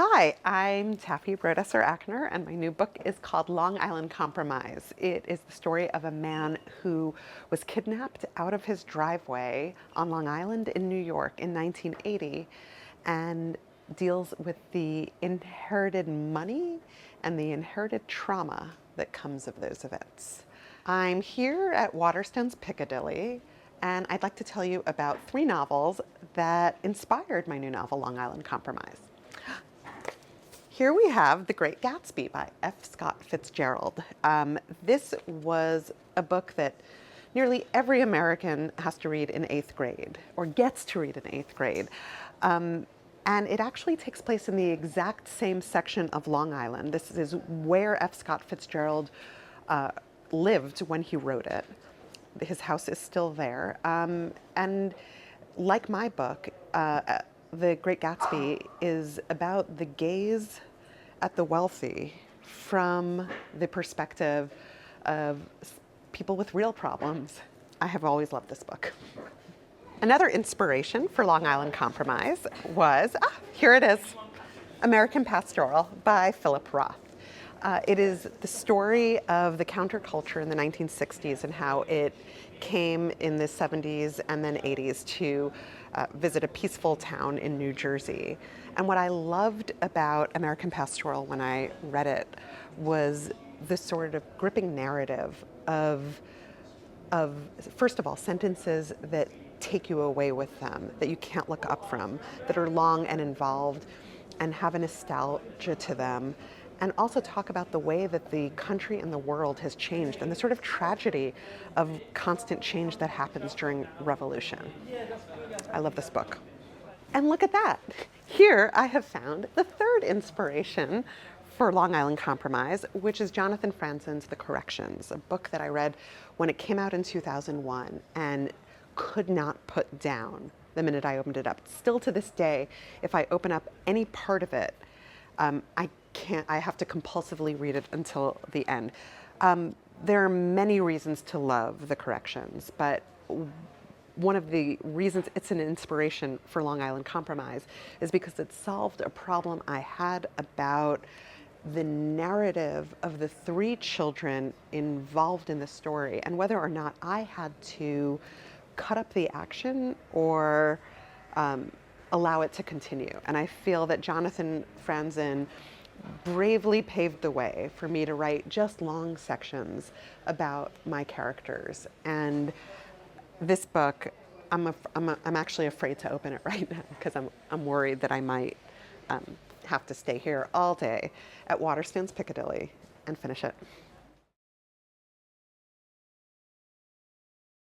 Hi, I'm Taffy Brodesser-Akner, and my new book is called Long Island Compromise. It is the story of a man who was kidnapped out of his driveway on Long Island in New York in 1980 and deals with the inherited money and the inherited trauma that comes of those events. I'm here at Waterstones, Piccadilly, and I'd like to tell you about 3 novels that inspired my new novel, Long Island Compromise. Here we have The Great Gatsby by F. Scott Fitzgerald. This was a book that nearly every American has to read in 8th grade, or gets to read in 8th grade. And it actually takes place in the exact same section of Long Island. This is where F. Scott Fitzgerald lived when he wrote it. His house is still there. And like my book, The Great Gatsby is about the gaze at the wealthy from the perspective of people with real problems. I have always loved this book. Another inspiration for Long Island Compromise was, here it is, American Pastoral by Philip Roth. It is the story of the counterculture in the 1960s and how it came in the 70s and then 80s to visit a peaceful town in New Jersey. And what I loved about American Pastoral when I read it was the sort of gripping narrative of first of all, sentences that take you away with them, that you can't look up from, that are long and involved and have a nostalgia to them, and also talk about the way that the country and the world has changed and the sort of tragedy of constant change that happens during revolution. I love this book. And look at that. Here I have found the 3rd inspiration for Long Island Compromise, which is Jonathan Franzen's The Corrections, a book that I read when it came out in 2001 and could not put down the minute I opened it up. Still to this day, if I open up any part of it, I have to compulsively read it until the end. There are many reasons to love The Corrections, but one of the reasons it's an inspiration for Long Island Compromise is because it solved a problem I had about the narrative of the 3 children involved in the story and whether or not I had to cut up the action or allow it to continue. And I feel that Jonathan Franzen bravely paved the way for me to write just long sections about my characters. And this book, I'm actually afraid to open it right now because I'm worried that I might have to stay here all day at Waterstones Piccadilly and finish it.